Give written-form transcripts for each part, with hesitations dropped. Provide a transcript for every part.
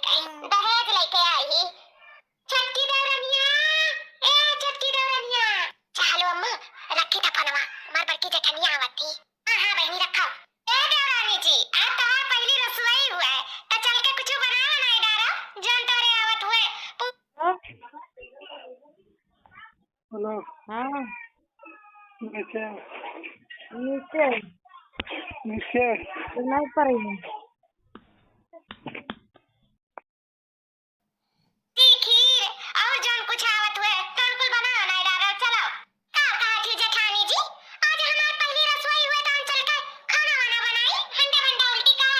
दहेज लेके आई छटकी देवरनिया। ए छटकी देवरनिया चलो अम्मा रखी था फनवा मार बड़की जेठनिया आवत थी। हां बहनी रखो। ए देवरानी जी आ तो पहली रसोई हुआ है तो चल के कुछ बनावा नहीं डारो जन तोरे आवत हुए। हेलो। हाँ नीचे नीचे नीचे नहीं पड़ी है। खीर और जौन कुछ आवत हुए तौन कुल बनावा नहीं डारो चलो। का कहा थी जेठानी जी आज हमार पहली रसोई हुए तो हम चल के खाना वाना बनाई हंडा बंडा उल्टी का।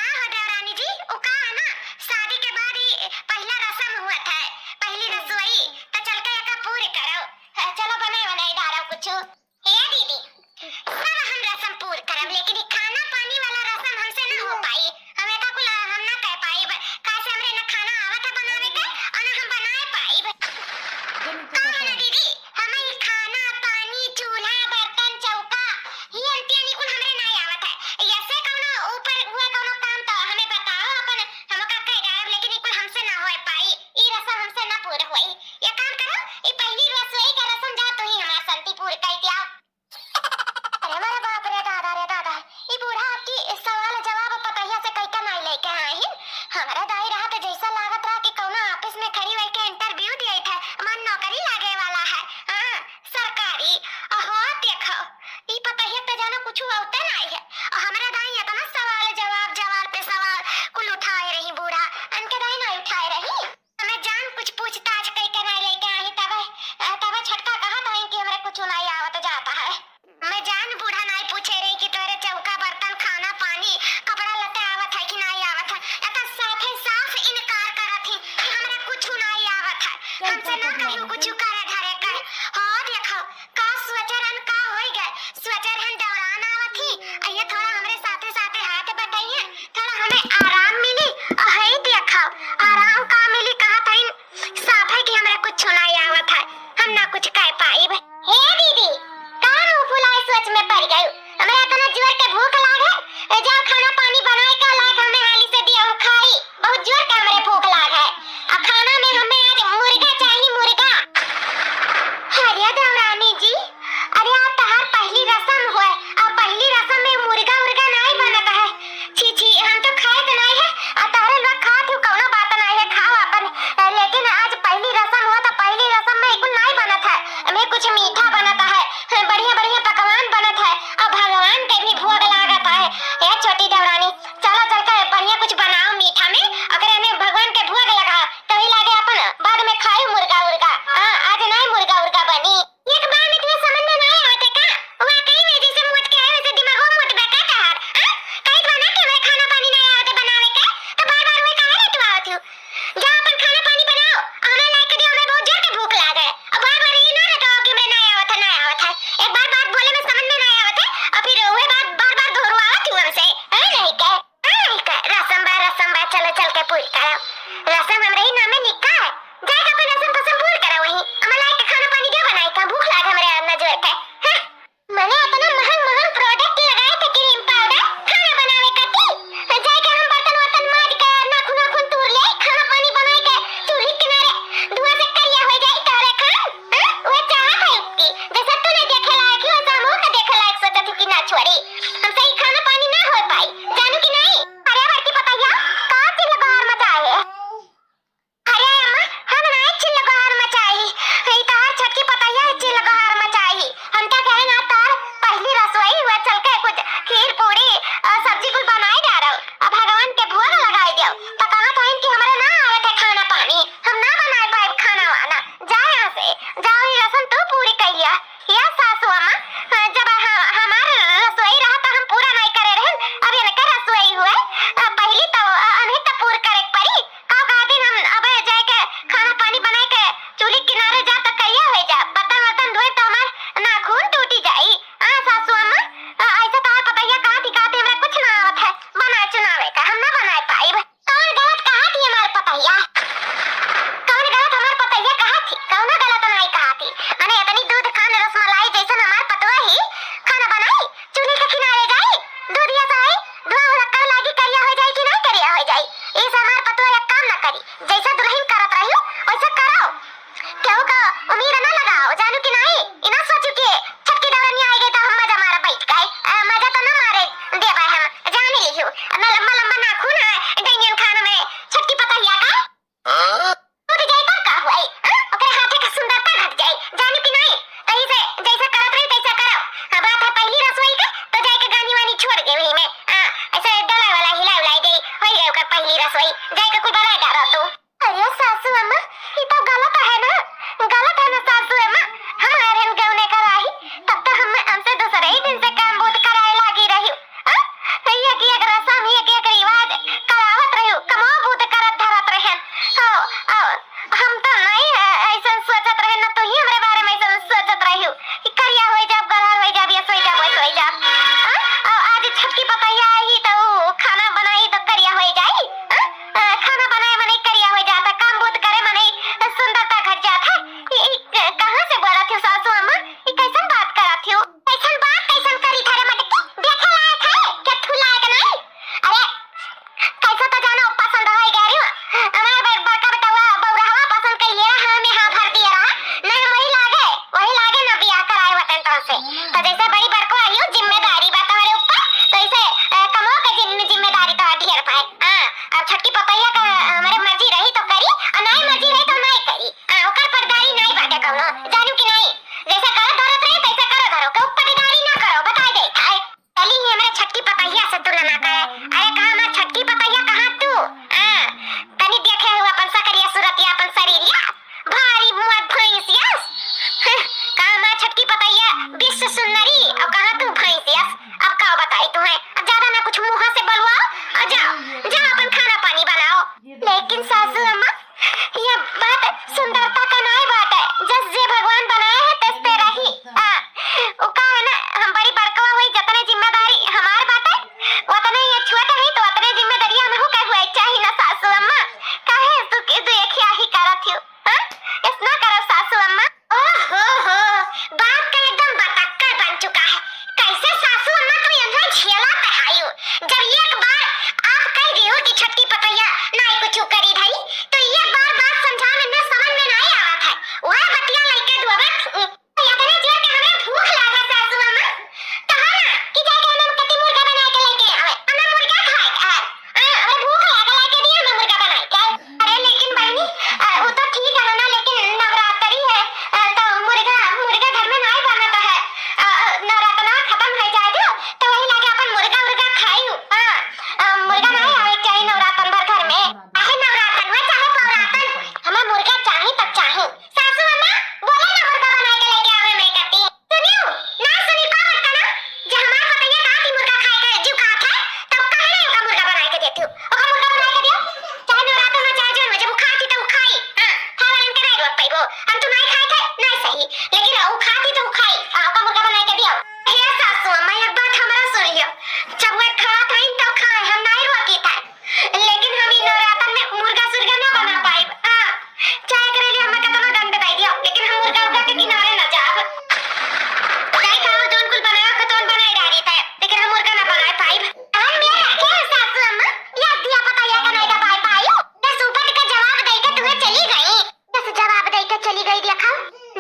हां हो देवरानी जी ओ का है ना शादी के बाद ही पहला रस्म हुआ था पहली रसोई तो चल के एका पूरी करो। चलो बनाए बनाई डारो कुछ। हे दीदी सब हम रस्म पूरी करब लेकिन खाना पानी वाला रस्म हमसे ना हो पाई। हमें का कुल हम ना कह पाई कासे हमरे ना खाना आवत है बनावे के और ना हम बनाए पाई। ना दीदी हमें खाना पानी चूल्हा बर्तन चौका ही अंतियानी कुल हमरे ना आवत है। ऐसे कोनो ऊपर हुआ कोनो काम तो हमें बताओ अपन हम का कह डालब लेकिन कुल हमसे ना हो पाई। ई रस्म हमसे ना पूरा होई। ये काम करो ई पहली रसोई का रस्म जा तो ही हमारा संति पूरी कर दिया। अरे मेरे बाप रे दादा ये बूढ़ा आपकी सवाल जवाब पतैया से कई का नहीं लेके आई। हमारा दाई रहा तो जैसा लागत रहा कि कौनो ऑफिस में खड़ी हुई के इंटरव्यू दिए थे मन नौकरी लागे वाला है। हां सरकारी हो देखो ये पतैया पे जानो कुछ होता नहीं है। हमारा दाई इतना सवाल पे सवाल कुल उठाए रही बूढ़ा अनके दाई नहीं उठाए रही। हमें जान कुछ पूछताछ कई के नहीं लेके आई तब छटका कहा था कि हमरे कुछ नहीं आवत जाता है। मैं जान बूढ़ा नहीं पूछे रही कि तोरे चौका बर्तन खाना पानी कपड़ा लत्ते आवत है कि नहीं आवत है। या तो साफे साफ इनकार करत ही कि हमरा कुछ नहीं आवत है हमसे ना कहियो कुछ करे धरे कर। हो देखो का स्वचरन का होई गए स्वचरन दौरान आवत ही ये थोड़ा हमरे साथे साथे हाथ बताइए थोड़ा हमें आराम मिली। हई देखो आराम का मिली कहा था साफे कि हमरा कुछ नहीं आवत है हम ना कुछ कह पाई। हे दीदी कान फुलाए सोच में पड़ गई हमरा इतना जोर के भूख लागे जाओ खाना पानी बनाए का लाग हमें हाली से दिया खाई बहुत जोर के हमरे भूख लागे अब खाना में हमें आज मुर्गा चाहिए मुर्गा। हरिया देवरानी जी अरे आप तहार पहली रस्म हुए और पहली रस्म में मुर्गा नहीं बनता है। छी हम तो खाए तो नहीं है और तारे लोग खात हो कोनो बात नहीं है खाओ अपन लेकिन आज पहली रस्म हुआ तो पहली रस्म में कुछ नहीं बनता है हमें कुछ मीठा बनता है बढ़िया पकवान बनत है और भगवान के भी भोग लागत है। ये छोटी देवरानी चलो चल के बढ़िया कुछ बनाओ मीठा में अगर ने भगवान के भोग लगा तभी लागे अपन बाद में खाए मुर्गा उर्गा। हां आज नहीं मुर्गा बनी एक बार में तुम्हें समझ में नहीं आवत है का वाकई में जैसे मोट के है वैसे दिमाग मोट बेका तहार। हां कई बना के हमें खाना पानी नहीं आवत बनावे के तो बार-बार वही काहे लेट आवत हो। जा अपन खाना पानी बनाओ हमें लाके दियो हमें बहुत जोर के भूख लागे अब बार-बार ये ना बताओ कि मैं नहीं आवत है। एक बार बात बोले में समझ में नहीं आवत है और फिर वही बात बार-बार दोहरावत हूं हमसे है नहीं के रस्म बा चलो चल के पूरी करो। रस्म हमरे ही नाम में निका है जाके अपन रस्म पसंद पूरी करो वही हमें लाके खाना पानी क्या बनाई का भूख लागे हमरे अंदर जोर के। मैंने इतना महंग प्रोडक्ट लगाए थे क्रीम पाउडर खाना बनावे खातिर जाके हम बर्तन माज के नाखून तोड़ ले खाना पानी बनाए के चूल्हे किनारे धुआं से करिया हो जाए तोरे खान। वो चाहत है उसकी जैसा तूने देखे लायक हो करी, जैसा दुल्हन करत रही वैसा करो। केहू का उम्मीद ना लगाओ, जानू कि नहीं। इना सोचू कि छटकी दौरान आई गई तो हम मजा मारा बैठ गए, मजा तो ना मारे देबा हम जान लियो। ना लंबा लंबा नाखून है डंगन खान में छटकी पतैया का टूट जाए तो का हुई, ओकरे हाथे का सुंदरता घट जाए, जानू कि नहीं। कहीं से जैसा करत रही तैसा करो। बात है पहली रसोई का तो जाके गानी वानी छोड़ के वही में ऐसे डला वाला हिला उलाई दे होई गई ओकर पहली रसोई, जाके कोई बड़ा डारा तू। अरे सासू अम्मा ये तो गलत है ना, गलत है ना सासू अम्मा। हमारे हम गौने कराही तब तो हम हमसे दूसरे ही दिन से काम बहुत कराए लागी रही। ये कि एक रसम एक एक रिवाज करावत रही, कमो बहुत करत धरत रहन। ओ हम तो नहीं ऐसा सोचत रहे ना, तो ही हमरे बारे में ऐसा सोचत रही कि करिया होई जब गलहर होई जब ये सोई जब आज छटकी पतैया आई तो खाना बनाई तो करिया होई जाई। खाना बनाए मने करिया हो जाता, काम बहुत करे मने सुंदरता घट जाता। ये कहां से बोला थी सासू अम्मा, ये कैसन बात करा थी? कैसन बात कैसन करी थारे मटकी देखे लायक है क्या थू लायक नहीं? अरे कैसा तो जानो पसंद होई गई हमार बड़का बेटवा बौरावा पसंद कइले हमें हां भर दिया रहा नहीं, वही लागे ना बियाह कराए वतन तो से। तो जैसे बड़ी बड़को आयु जिम्मेदारी बात हमारे ऊपर, तो इसे कमो के जिम्मेदारी तो ढेर पाए। अब छटकी पतैया का हमारे मर्जी रही तो करी और नहीं मर्जी रही तो नहीं करी। ओकर पर्दारी नहीं बाटे कौनो, जानू कि नहीं। जैसे करो धरत रही तैसे करो, घरों के ऊपर पर्दारी ना करो, बता दे थाए चली ही हमारे छटकी पतैया से तुलना करे। अरे कहां हमार छटकी पतैया कहां तू? तनी देखे हुआ अपन सकरिया सूरतिया अपन शरीरिया भारी मुंह भैंसिया। कहां हमार छटकी पतैया विश्व सुंदरी और कहां तू भैंसिया। अब का बताई तुम्हें, अब ज्यादा ना कुछ मुंह से बोलवाओ और जाओ जाओ अपन खाना पानी बनाओ। लेकिन सासू अम्मा ये बात सुंदरता का नहीं बात है, जस जे भगवान बनाए है तस पे रही। वो का है ना, हम बड़ी बड़कवा हुई जतने जिम्मेदारी हमार बात है उतने ये छोटा है तो उतने जिम्मेदारी हम हो हुए चाहिए ना सासू अम्मा। काहे तू एक ही करत हो? इतना करो सासू अम्मा। ओहो हो बात का एकदम बतक्कर बन चुका है। कैसे सासू अम्मा को यहाँ झेला पहायु, जब एक बार आप कह रही हो कि छटकी पतैया नहीं कुछ करी धरी तो ये बात समझा में समझ में नहीं आवत है। वह बतिया लइके दुआबा इतने जोर के हमें भूख लागा सासू अम्मा, कहा ना कि जाके हमें कति मुर्गा बना के लेके आवे, हमें मुर्गा खाए हमें भूख लागा लेके दिया हमें मुर्गा बना के। अरे लेकिन बहनी वो तो ठीक है ना, लेकिन नवरात्रि है तो मुर्गा घर में नहीं बनता है। नवरात्र खत्म हो जाए तो वही लाके अपन मुर्गा खाई। मुर्गा नहीं आवे चाहिए नवरात्र भर घर में, चाहे नवरात्र में चाहे पौरातन हमें मुर्गा चाहिए तब चाहिए। सासू अम्मा बोले ना मुर्गा बना के लेके आवे मैं कहती सुनियो ना सुनी का मत करना। जब हमार पतैया कहा कि मुर्गा खाए के जीव खात है तब कहे ना उसका मुर्गा बना के देती हूँ, ओका मुर्गा बना के दियो चाहे नवरात्र में चाहे जब वो खाती तो वो खाई। खावलन के नहीं रोक पाइबो, हम तो नहीं खाए थे नहीं सही, लेकिन वो खाती तो वो खाई, ओका मुर्गा बना के दियो। हे सासू अम्मा एक बात हमरा सुनियो, जब वो खात है तो खाए हम नहीं रोकी था, लेकिन हम नवरात्र में मुर्गा सुर्गा ना बना पाइब। चाहे करे लिए हमें कितना दंड दे दियो, लेकिन हम मुर्गा उगा के किनारे न जाब। चाहे खाओ जोन कुल बनाओ खतौन बनाई डाली था, लेकिन हम मुर्गा ना बना पाइब। मेरा क्या सासू अम्मा या दिया पतैया का नहीं दबा पाई, बस ऊपर का जवाब देके तुम्हें चली गई। बस जवाब देके चली गई देखा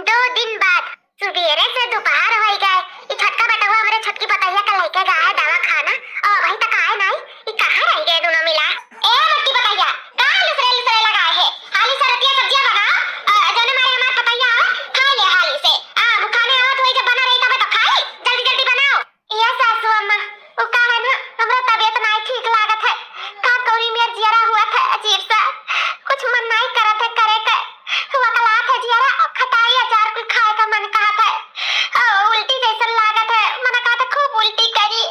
2 दिन बाद सुबेरे से दोपहर हो गए, ये छटका बेटा हुआ हमारे छटकी पतैया का लेके गया दवा खाना और वहीं तक आए नहीं। ये कहाँ रह गए दोनों मिला? ए छटकी पतैया कहाँ लुसरे लगाए है? हाली से रतिया सब्जियां बनाओ, जो ने हमारे पतैया खा ले हाली से। खाने आवत हुई जब बना रही तब तो खाई, जल्दी जल्दी बनाओ। ये सासू अम्मा वो का है ना, हमरा तबीयत नहीं ठीक लागत है, का कोरी में जियारा हुआ था अजीब सा, कुछ मन नहीं करत है करे के हुआ कला था जियारा, खटाई अचार कुछ खाए का मन कहा था, उल्टी जैसा लागत है, मन कहा था खूब उल्टी करी,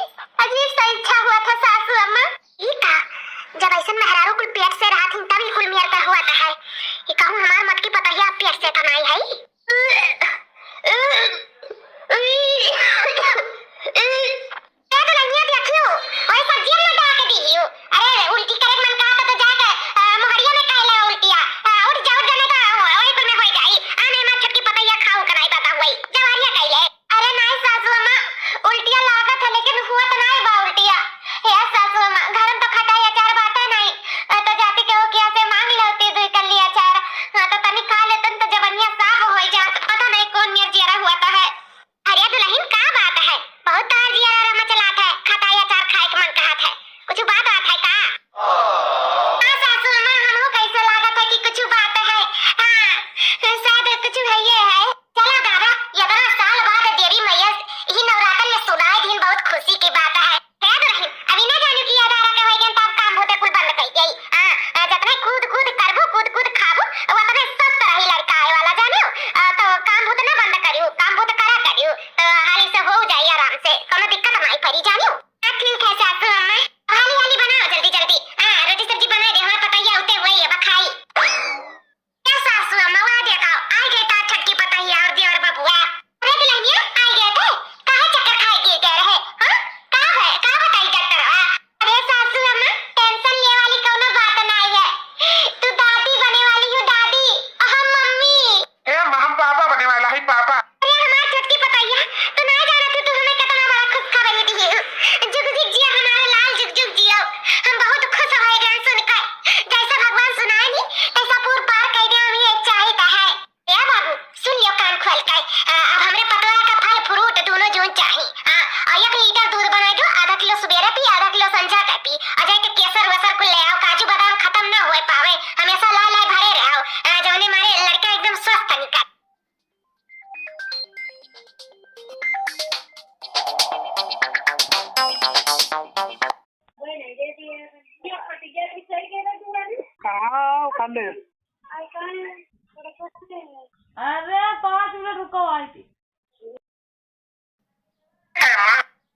अजीब सा इच्छा हुआ था सासू अम्मा। ये का जब ऐसा मेहरारू कुल पेट से रात हिंता भी कुल मेर का हुआ था है, ये कहूं हमार मत की पतैया पेट से तो नहीं है। अरे उल्टी करे मन कहा तो जाके मोहरिया में कहला उल्टिया और जाओ जने का वही पर में होई जाई। आने मां छटकी पतैया खाऊ कराई पता हुई जवारिया कहले। अरे नहीं सासू अम्मा उल्टिया लागत है लेकिन हुआ तो नहीं बा उल्टिया। हे सासू अम्मा घर में तो खटाई अचार बाटे नहीं, तो जाती के हो किया से मांग लो मान ले अरे 5 मिनट रुको आई थी।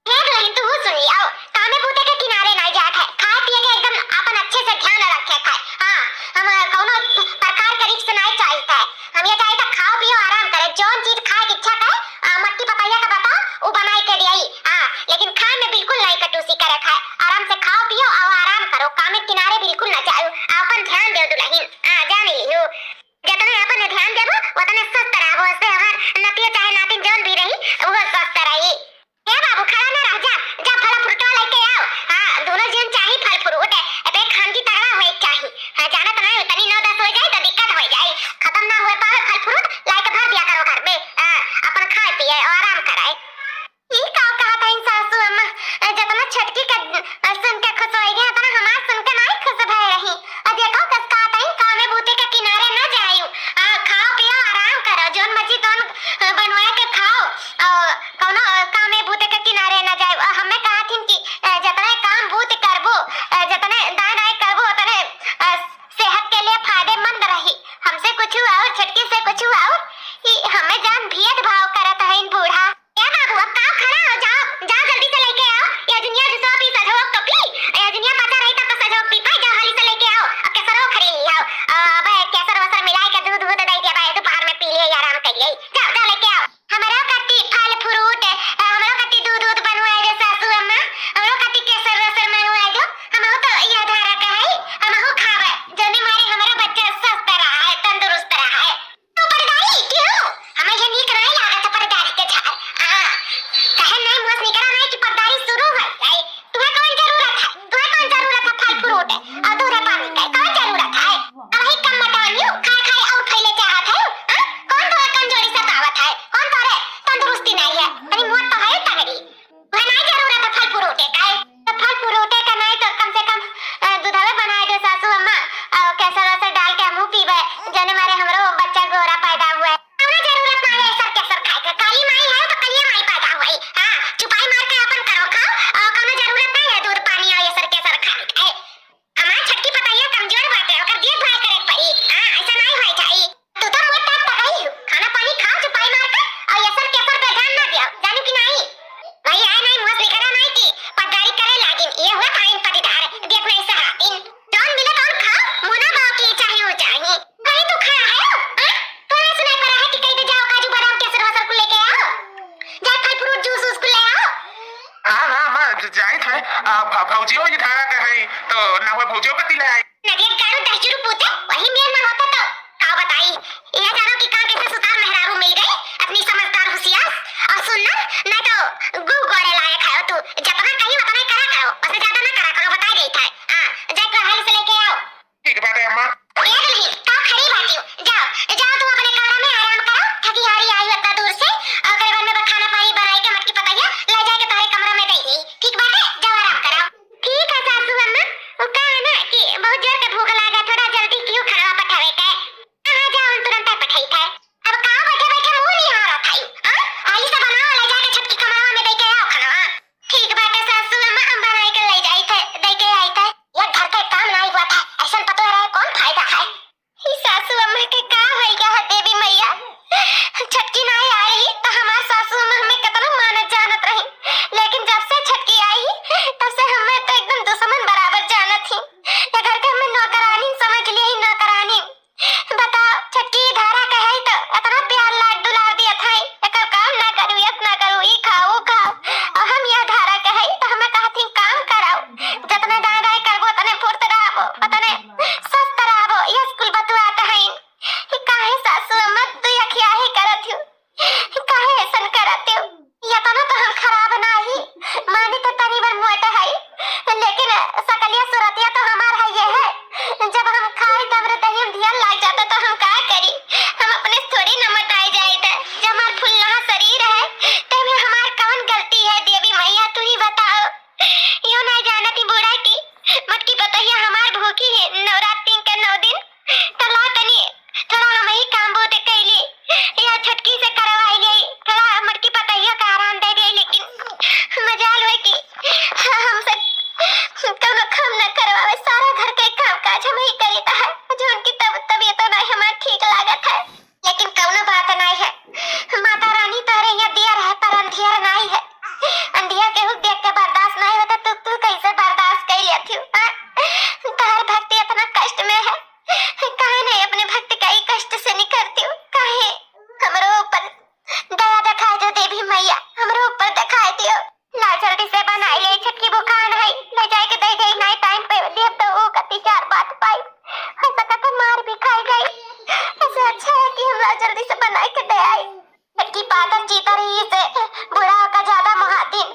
देख लेकिन तू सुनी आओ कामे बूते के किनारे नहीं जात है खाए पिए के एकदम अपन अच्छे से ध्यान रखे खाए हां हम कोनो प्रकार के रिस्क नहीं चाहता है हम ये चाहता खाओ पियो आराम करे जोन चीज खाए की इच्छा करे मट्टी पकाइया का बताओ वो बनाई के दियाई हां लेकिन खाए में बिल्कुल नहीं कटूसी करे खाए आराम से खाओ पियो और आराम करो कामे किनारे बिल्कुल ना जाओ अपन ध्यान दे दुल्हन हां जान लियो जितना अपन ध्यान देबो उतने स्वस्थ रहबो से हमार नतिया चाहे नातिन जोन भी रही वो स्वस्थ रही ए बाबू खड़ा ना रह जा जा फल फ्रूट लेके आओ हां दोनों जन चाहिए फल फ्रूट अबे खान की तगड़ा होए चाहिए हां जाना तो नहीं तनी 9-10 हो जाए तो दिक्कत हो जाए खत्म ना होए पावे फल फ्रूट लाके भर दिया करो घर में हां अपन खाए पिए और आराम कराए ये का कहा था इन सासू अम्मा जितना छटकी का सुन के खुश हो गया तना हमार सुन के नहीं खुश भय रही और देखो कस का था कामे बूते के किनारे ना जाइयो खाओ पियो आराम करो जोन मर्जी तोन बनवाए के खाओ और कोनो कामे बूते के किनारे ना जाओ हमें कहा थी कि जितना काम बूत करबो जितने दान आए करबो उतने सेहत के लिए फायदेमंद रही हमसे कुछ और छटकी से कुछ और हमें जान भेदभाव करत है इन बूढ़ा ए बाबू अब का खड़ा हो जाओ जा जल्दी से लेके आओ ये दुनिया जो पी सजोक तो पी ये दुनिया पता रही तब तो सजोक पी पाए जा हाली से लेके आओ अब केसरो खरीद लियो अब केसर वसर मिलाए के दूध दूध दे दिया भाई दोपहर में पी लिए आराम कर लिए जाओ जा लेके आओ हमारा कत्ती फल फ्रूट हमारा कत्ती दूध दूध बनवाए दे सासू अम्मा हमारा कत्ती केसर वसर बनवाए दो हम तो ये धारा का है हम हो खावे जने मारे हमारा बच्चा स्वस्थ रहा है तंदुरुस्त रहा है तो परदारी क्यों हमें ये नीक नहीं लागत परदारी के झाड़ जल्दी से बनाए के दे आई की पातर चीता रही से बूढ़ा का ज्यादा महादिन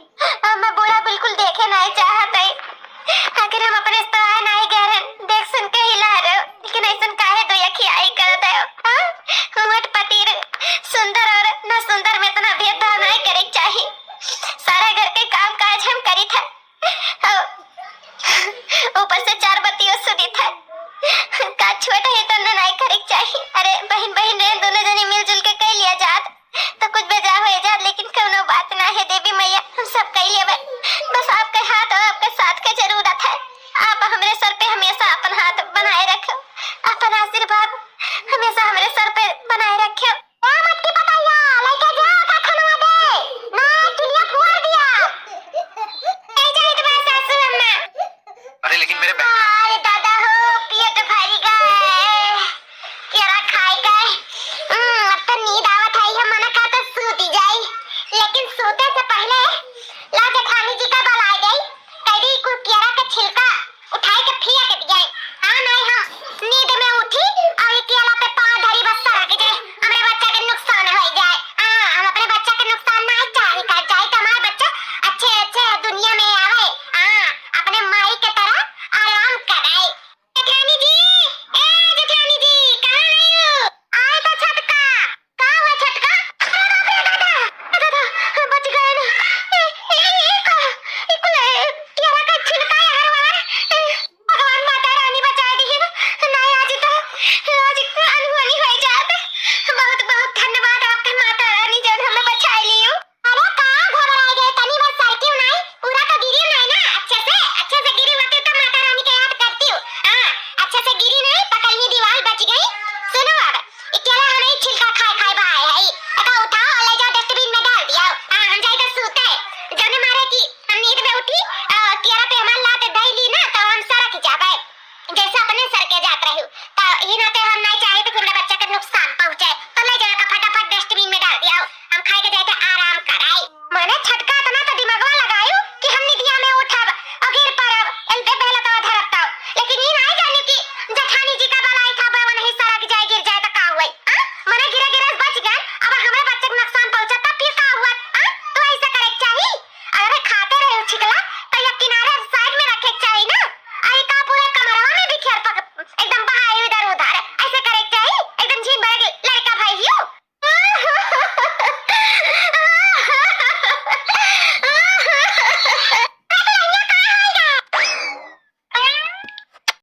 मैं बूढ़ा बिल्कुल देखे नहीं चाहत है। आखिर हम अपने सहाय नहीं गहरन देख सुन के हिला रहे हो, लेकिन ऐसा काहे दो यखी आई कर दे हो। मोट पतिर सुंदर और न सुंदर में इतना भेदभाव नहीं करे चाहिए। सारा घर के काम काज हम करी था, ऊपर से 4 बत्तियों सुधी था का छोटा है तो नहीं करे चाहिए। अरे बहन बहन रे दोनों जने मिलजुल के कह लिया जात तो कुछ बेजा हो जात, लेकिन कोनो बात ना है देवी मैया, हम सब कह लिए। बस आपके हाथ और आपके साथ के जरूरत है। आप हमारे सर पे हमेशा अपन हाथ बनाए रखो, अपन आशीर्वाद हमेशा हमारे सर पे बनाए रखो। मट्टी पताया लेके जाओ का खनवा दे ना दुनिया फुआ दिया ए जाए तुम्हारे सासू अम्मा। अरे लेकिन मेरे अरे दादा हो पिए तो भारी गए केरा खाई गए। अब तो नींद आवत है, हम मना खाता सूती जाई, लेकिन सोते से पहले ला जेठानी जी का बल आ गई कड़ी को केरा का छिलका उठाई के फेंक दिया। हां नहीं हम नींद में उठी और ये केला पे पांव धरी बस सर के हमारे बच्चा के नुकसान हो जाए। हम अपने बच्चा के नुकसान नहीं चाहे कर जाए तो हमारा बच्चा अच्छे अच्छे दुनिया में आवे, अपने माई के तरह आराम कराए। जेठानी जी ए जेठानी जी कहां नहीं हो? आए तो छटका कहां हुआ छटका? अरे बाप रे दादा दादा बच गए ना। केरा का छिलका यार वाला भगवान माता रानी बचा दी है ना। नहीं आज तो आज अनहुआ